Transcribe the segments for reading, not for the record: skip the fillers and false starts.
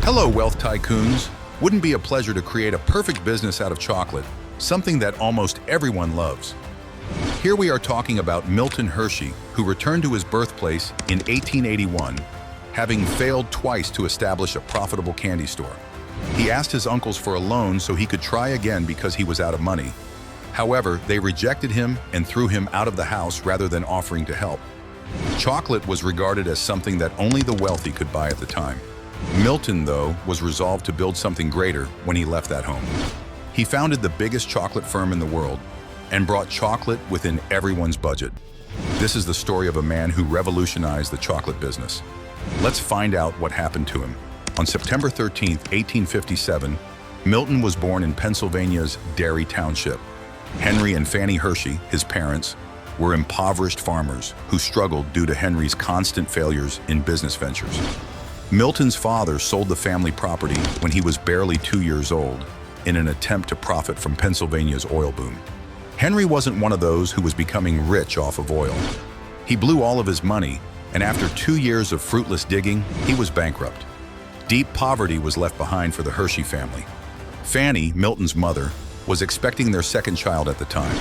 Hello, wealth tycoons. Wouldn't it be a pleasure to create a perfect business out of chocolate, something that almost everyone loves? Here we are talking about Milton Hershey, who returned to his birthplace in 1881, having failed twice to establish a profitable candy store. He asked his uncles for a loan so he could try again because he was out of money. However, they rejected him and threw him out of the house rather than offering to help. Chocolate was regarded as something that only the wealthy could buy at the time. Milton, though, was resolved to build something greater when he left that home. He founded the biggest chocolate firm in the world and brought chocolate within everyone's budget. This is the story of a man who revolutionized the chocolate business. Let's find out what happened to him. On September 13, 1857, Milton was born in Pennsylvania's Derry Township. Henry and Fanny Hershey, his parents, were impoverished farmers who struggled due to Henry's constant failures in business ventures. Milton's father sold the family property when he was barely 2 years old in an attempt to profit from Pennsylvania's oil boom. Henry wasn't one of those who was becoming rich off of oil. He blew all of his money, and after 2 years of fruitless digging, he was bankrupt. Deep poverty was left behind for the Hershey family. Fanny, Milton's mother, was expecting their second child at the time.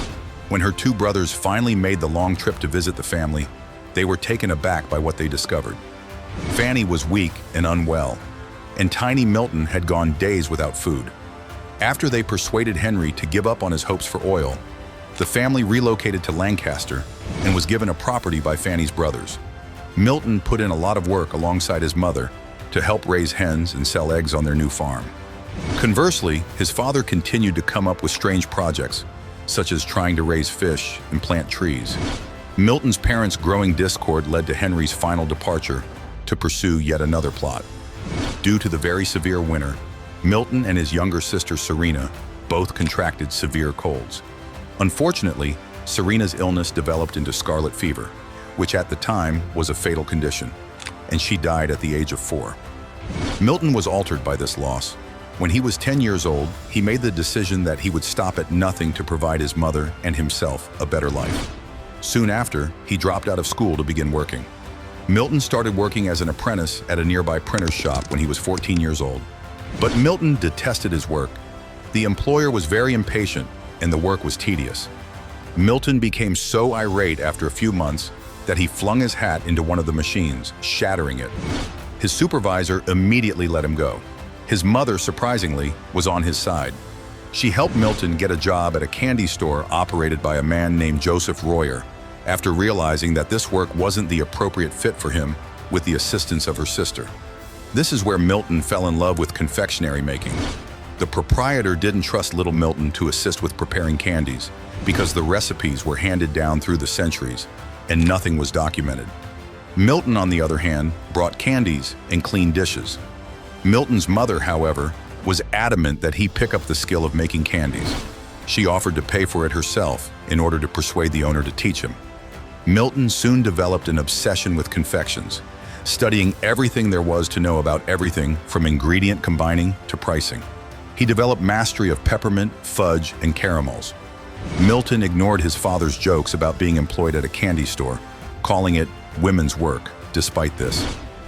When her two brothers finally made the long trip to visit the family, they were taken aback by what they discovered. Fanny was weak and unwell, and tiny Milton had gone days without food. After they persuaded Henry to give up on his hopes for oil, the family relocated to Lancaster and was given a property by Fanny's brothers. Milton put in a lot of work alongside his mother to help raise hens and sell eggs on their new farm. Conversely, his father continued to come up with strange projects, such as trying to raise fish and plant trees. Milton's parents' growing discord led to Henry's final departure to pursue yet another plot. Due to the very severe winter, Milton and his younger sister Serena both contracted severe colds. Unfortunately, Serena's illness developed into scarlet fever, which at the time was a fatal condition, and she died at the age of 4. Milton was altered by this loss. When he was 10 years old, he made the decision that he would stop at nothing to provide his mother and himself a better life. Soon after, he dropped out of school to begin working. Milton started working as an apprentice at a nearby printer's shop when he was 14 years old. But Milton detested his work. The employer was very impatient, and the work was tedious. Milton became so irate after a few months that he flung his hat into one of the machines, shattering it. His supervisor immediately let him go. His mother, surprisingly, was on his side. She helped Milton get a job at a candy store operated by a man named Joseph Royer, after realizing that this work wasn't the appropriate fit for him with the assistance of her sister. This is where Milton fell in love with confectionery making. The proprietor didn't trust little Milton to assist with preparing candies because the recipes were handed down through the centuries and nothing was documented. Milton, on the other hand, brought candies and cleaned dishes. Milton's mother, however, was adamant that he pick up the skill of making candies. She offered to pay for it herself in order to persuade the owner to teach him. Milton soon developed an obsession with confections, studying everything there was to know about everything from ingredient combining to pricing. He developed mastery of peppermint, fudge, and caramels. Milton ignored his father's jokes about being employed at a candy store, calling it women's work. Despite this,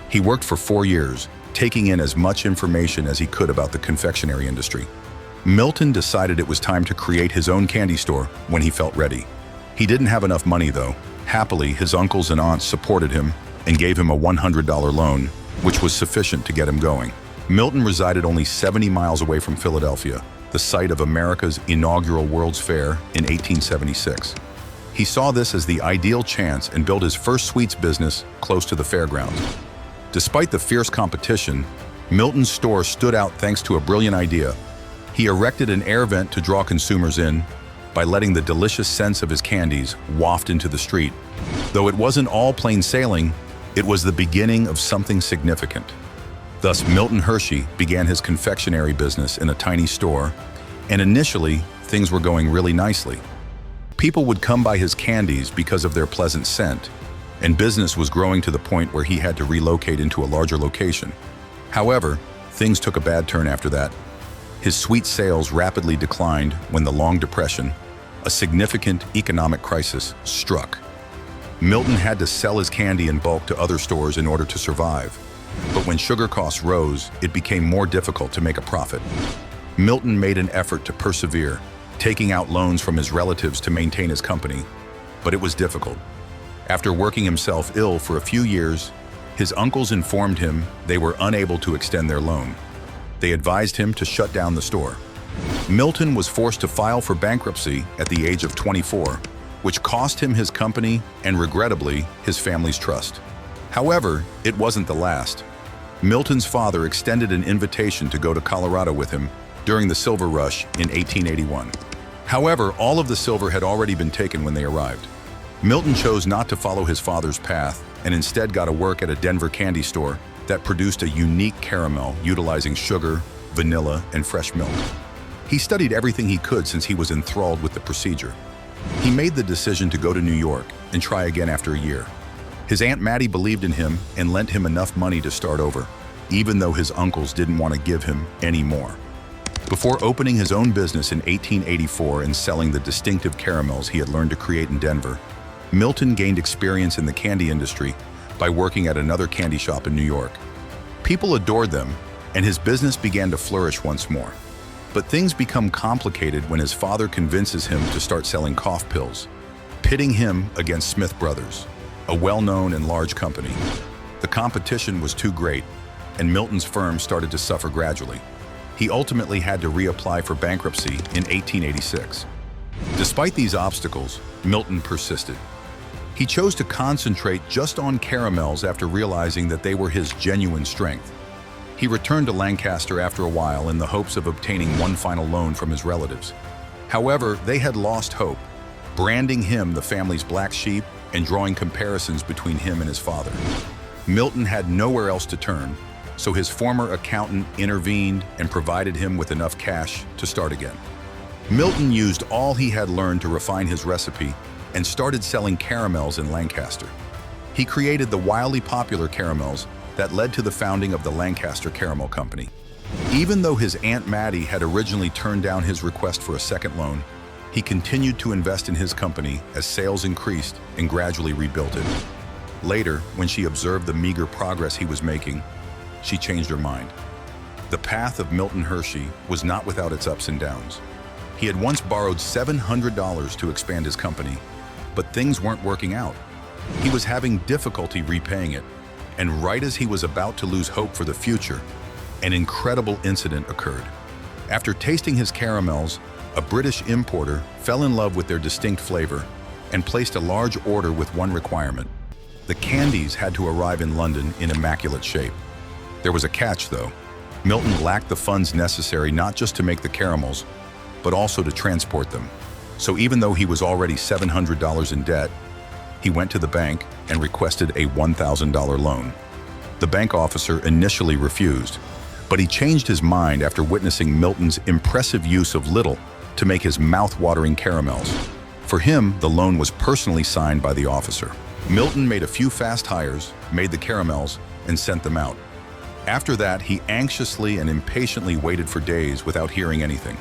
he worked for 4 years, taking in as much information as he could about the confectionery industry. Milton decided it was time to create his own candy store when he felt ready. He didn't have enough money, though. Happily, his uncles and aunts supported him and gave him a $100 loan, which was sufficient to get him going. Milton resided only 70 miles away from Philadelphia, the site of America's inaugural World's Fair in 1876. He saw this as the ideal chance and built his first sweets business close to the fairgrounds. Despite the fierce competition, Milton's store stood out thanks to a brilliant idea. He erected an air vent to draw consumers in by letting the delicious scents of his candies waft into the street. Though it wasn't all plain sailing, it was the beginning of something significant. Thus, Milton Hershey began his confectionery business in a tiny store, and initially, things were going really nicely. People would come by his candies because of their pleasant scent, and business was growing to the point where he had to relocate into a larger location. However, things took a bad turn after that. His sweet sales rapidly declined when the Long Depression, a significant economic crisis, struck. Milton had to sell his candy in bulk to other stores in order to survive. But when sugar costs rose, it became more difficult to make a profit. Milton made an effort to persevere, taking out loans from his relatives to maintain his company, but it was difficult. After working himself ill for a few years, his uncles informed him they were unable to extend their loan. They advised him to shut down the store. Milton was forced to file for bankruptcy at the age of 24, which cost him his company and, regrettably, his family's trust. However, it wasn't the last. Milton's father extended an invitation to go to Colorado with him during the silver rush in 1881. However, all of the silver had already been taken when they arrived. Milton chose not to follow his father's path and instead got to work at a Denver candy store that produced a unique caramel utilizing sugar, vanilla, and fresh milk. He studied everything he could since he was enthralled with the procedure. He made the decision to go to New York and try again after a year. His Aunt Mattie believed in him and lent him enough money to start over, even though his uncles didn't want to give him any more. Before opening his own business in 1884 and selling the distinctive caramels he had learned to create in Denver, Milton gained experience in the candy industry by working at another candy shop in New York. People adored them, and his business began to flourish once more. But things become complicated when his father convinces him to start selling cough pills, pitting him against Smith Brothers, a well-known and large company. The competition was too great, and Milton's firm started to suffer gradually. He ultimately had to reapply for bankruptcy in 1886. Despite these obstacles, Milton persisted. He chose to concentrate just on caramels after realizing that they were his genuine strength. He returned to Lancaster after a while in the hopes of obtaining one final loan from his relatives. However, they had lost hope, branding him the family's black sheep and drawing comparisons between him and his father. Milton had nowhere else to turn, so his former accountant intervened and provided him with enough cash to start again. Milton used all he had learned to refine his recipe and started selling caramels in Lancaster. He created the wildly popular caramels that led to the founding of the Lancaster Caramel Company. Even though his Aunt Mattie had originally turned down his request for a second loan, he continued to invest in his company as sales increased and gradually rebuilt it. Later, when she observed the meager progress he was making, she changed her mind. The path of Milton Hershey was not without its ups and downs. He had once borrowed $700 to expand his company, but things weren't working out. He was having difficulty repaying it, and right as he was about to lose hope for the future, an incredible incident occurred. After tasting his caramels, a British importer fell in love with their distinct flavor and placed a large order with one requirement. The candies had to arrive in London in immaculate shape. There was a catch, though. Milton lacked the funds necessary not just to make the caramels, but also to transport them. So even though he was already $700 in debt, he went to the bank and requested a $1,000 loan. The bank officer initially refused, but he changed his mind after witnessing Milton's impressive use of little to make his mouth-watering caramels. For him, the loan was personally signed by the officer. Milton made a few fast hires, made the caramels, and sent them out. After that, he anxiously and impatiently waited for days without hearing anything.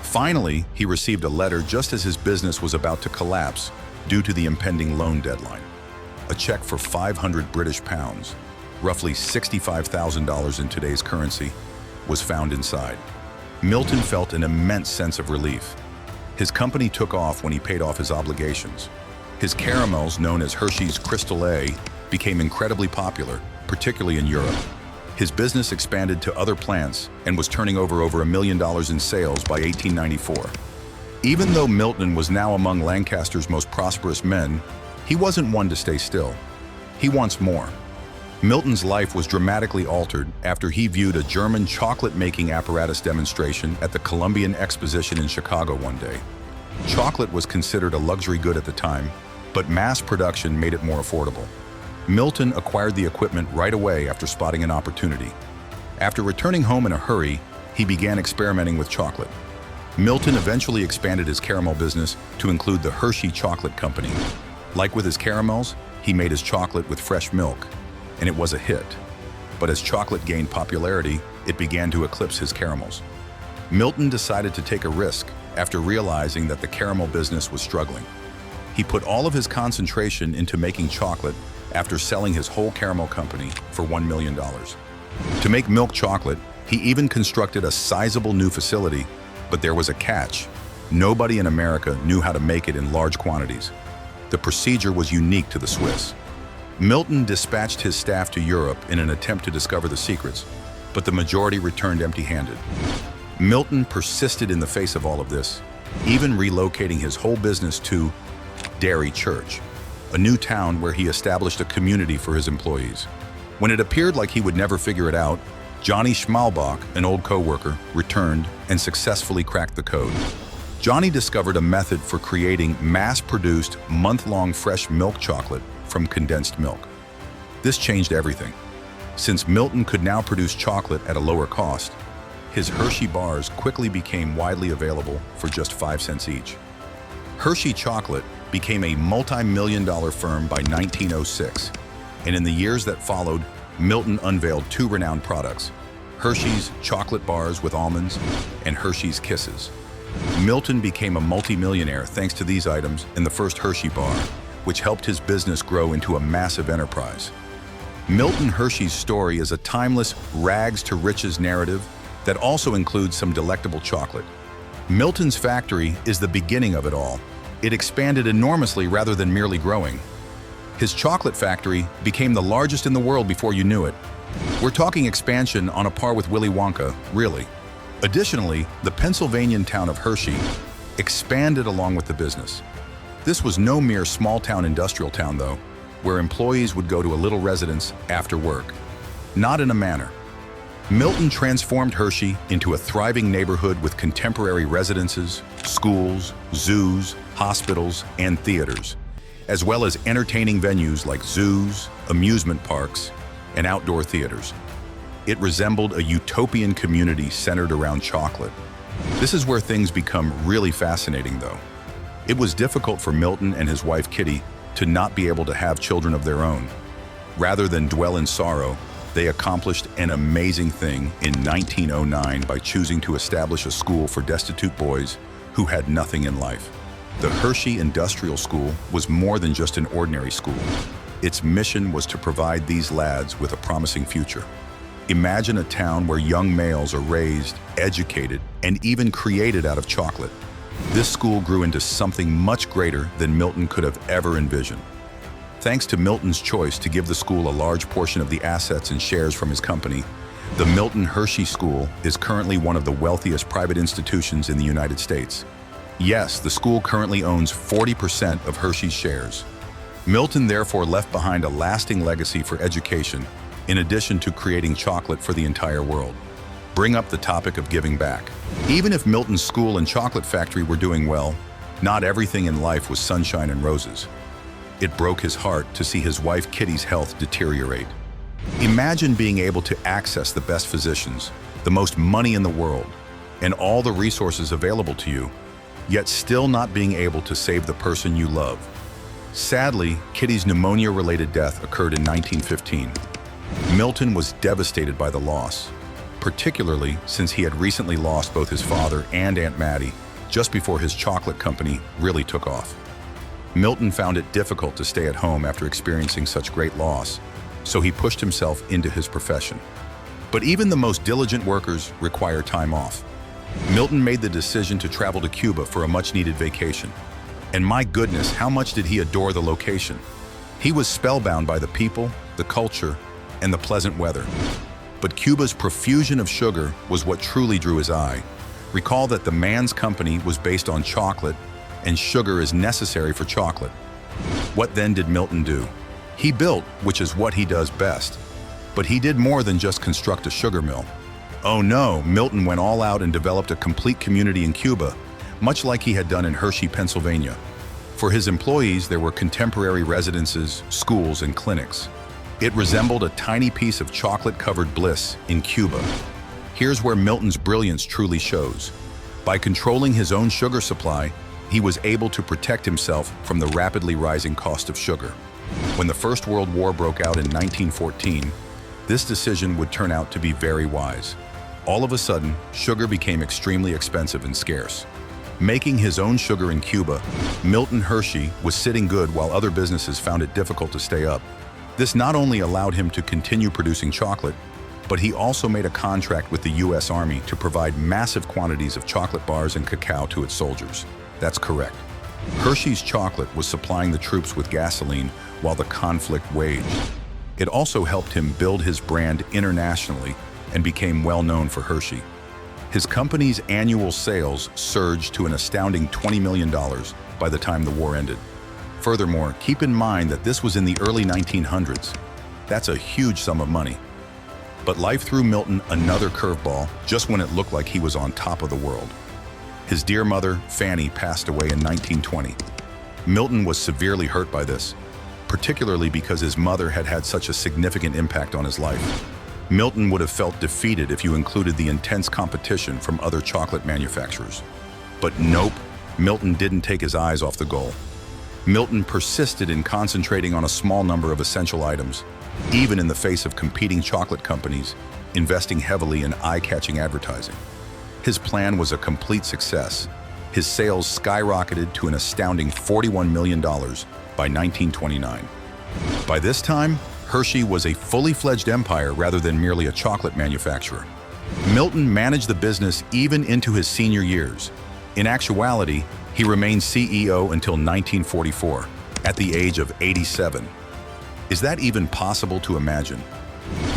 Finally, he received a letter just as his business was about to collapse due to the impending loan deadline. A check for 500 British pounds, roughly $65,000 in today's currency, was found inside. Milton felt an immense sense of relief. His company took off when he paid off his obligations. His caramels, known as Hershey's Crystal A, became incredibly popular, particularly in Europe. His business expanded to other plants and was turning over $1 million in sales by 1894. Even though Milton was now among Lancaster's most prosperous men, he wasn't one to stay still. He wants more. Milton's life was dramatically altered after he viewed a German chocolate-making apparatus demonstration at the Columbian Exposition in Chicago one day. Chocolate was considered a luxury good at the time, but mass production made it more affordable. Milton acquired the equipment right away after spotting an opportunity. After returning home in a hurry, he began experimenting with chocolate. Milton eventually expanded his caramel business to include the Hershey Chocolate Company. Like with his caramels, he made his chocolate with fresh milk, and it was a hit. But as chocolate gained popularity, it began to eclipse his caramels. Milton decided to take a risk after realizing that the caramel business was struggling. He put all of his concentration into making chocolate after selling his whole caramel company for $1 million. To make milk chocolate, he even constructed a sizable new facility, but there was a catch. Nobody in America knew how to make it in large quantities. The procedure was unique to the Swiss. Milton dispatched his staff to Europe in an attempt to discover the secrets, but the majority returned empty-handed. Milton persisted in the face of all of this, even relocating his whole business to Dairy Church, a new town where he established a community for his employees. When it appeared like he would never figure it out, Johnny Schmalbach, an old co-worker, returned and successfully cracked the code. Johnny discovered a method for creating mass-produced, month-long fresh milk chocolate from condensed milk. This changed everything. Since Milton could now produce chocolate at a lower cost, his Hershey bars quickly became widely available for just 5 cents each. Hershey Chocolate became a multi-million-dollar firm by 1906, and in the years that followed, Milton unveiled 2 renowned products: Hershey's chocolate bars with almonds and Hershey's Kisses. Milton became a multi-millionaire thanks to these items and the first Hershey bar, which helped his business grow into a massive enterprise. Milton Hershey's story is a timeless rags-to-riches narrative that also includes some delectable chocolate. Milton's factory is the beginning of it all. It expanded enormously rather than merely growing. His chocolate factory became the largest in the world before you knew it. We're talking expansion on a par with Willy Wonka, really. Additionally, the Pennsylvanian town of Hershey expanded along with the business. This was no mere small-town industrial town, though, where employees would go to a little residence after work. Not in a manner. Milton transformed Hershey into a thriving neighborhood with contemporary residences, schools, zoos, hospitals, and theaters, as well as entertaining venues like zoos, amusement parks, and outdoor theaters. It resembled a utopian community centered around chocolate. This is where things become really fascinating, though. It was difficult for Milton and his wife Kitty to not be able to have children of their own. Rather than dwell in sorrow, they accomplished an amazing thing in 1909 by choosing to establish a school for destitute boys who had nothing in life. The Hershey Industrial School was more than just an ordinary school. Its mission was to provide these lads with a promising future. Imagine a town where young males are raised, educated, and even created out of chocolate. This school grew into something much greater than Milton could have ever envisioned. Thanks to Milton's choice to give the school a large portion of the assets and shares from his company, the Milton Hershey School is currently one of the wealthiest private institutions in the United States. Yes, the school currently owns 40% of Hershey's shares. Milton therefore left behind a lasting legacy for education, in addition to creating chocolate for the entire world. Bring up the topic of giving back. Even if Milton's school and chocolate factory were doing well, not everything in life was sunshine and roses. It broke his heart to see his wife Kitty's health deteriorate. Imagine being able to access the best physicians, the most money in the world, and all the resources available to you, yet still not being able to save the person you love. Sadly, Kitty's pneumonia-related death occurred in 1915. Milton was devastated by the loss, particularly since he had recently lost both his father and Aunt Mattie just before his chocolate company really took off. Milton found it difficult to stay at home after experiencing such great loss, so he pushed himself into his profession. But even the most diligent workers require time off. Milton made the decision to travel to Cuba for a much-needed vacation. And my goodness, how much did he adore the location. He was spellbound by the people, the culture, and the pleasant weather. But Cuba's profusion of sugar was what truly drew his eye. Recall that the man's company was based on chocolate, and sugar is necessary for chocolate. What then did Milton do? He built, which is what he does best. But he did more than just construct a sugar mill. Oh no, Milton went all out and developed a complete community in Cuba, much like he had done in Hershey, Pennsylvania. For his employees, there were contemporary residences, schools, and clinics. It resembled a tiny piece of chocolate-covered bliss in Cuba. Here's where Milton's brilliance truly shows. By controlling his own sugar supply, he was able to protect himself from the rapidly rising cost of sugar. When the First World War broke out in 1914, this decision would turn out to be very wise. All of a sudden, sugar became extremely expensive and scarce. Making his own sugar in Cuba, Milton Hershey was sitting good while other businesses found it difficult to stay up. This not only allowed him to continue producing chocolate, but he also made a contract with the U.S. Army to provide massive quantities of chocolate bars and cacao to its soldiers. That's correct. Hershey's Chocolate was supplying the troops with gasoline while the conflict waged. It also helped him build his brand internationally and became well known for Hershey. His company's annual sales surged to an astounding $20 million by the time the war ended. Furthermore, keep in mind that this was in the early 1900s. That's a huge sum of money. But life threw Milton another curveball just when it looked like he was on top of the world. His dear mother, Fanny, passed away in 1920. Milton was severely hurt by this, particularly because his mother had had such a significant impact on his life. Milton would have felt defeated if you included the intense competition from other chocolate manufacturers. But nope, Milton didn't take his eyes off the goal. Milton persisted in concentrating on a small number of essential items, even in the face of competing chocolate companies, investing heavily in eye-catching advertising. His plan was a complete success. His sales skyrocketed to an astounding $41 million by 1929. By this time, Hershey was a fully fledged empire rather than merely a chocolate manufacturer. Milton managed the business even into his senior years. In actuality, he remained CEO until 1944, at the age of 87. Is that even possible to imagine?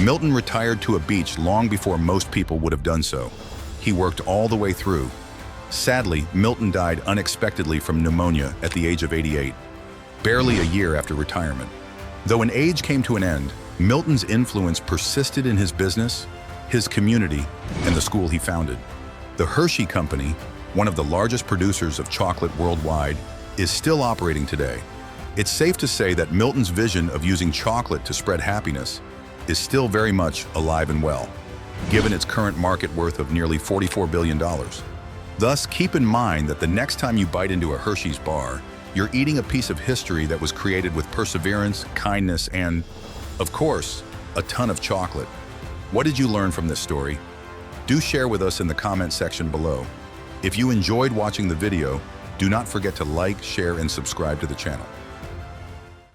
Milton retired to a beach long before most people would have done so. He worked all the way through. Sadly, Milton died unexpectedly from pneumonia at the age of 88, barely a year after retirement. Though an age came to an end, Milton's influence persisted in his business, his community, and the school he founded. The Hershey Company, one of the largest producers of chocolate worldwide, is still operating today. It's safe to say that Milton's vision of using chocolate to spread happiness is still very much alive and well, given its current market worth of nearly $44 billion. Thus, keep in mind that the next time you bite into a Hershey's bar, you're eating a piece of history that was created with perseverance, kindness, and, of course, a ton of chocolate. What did you learn from this story? Do share with us in the comment section below. If you enjoyed watching the video, do not forget to like, share, and subscribe to the channel.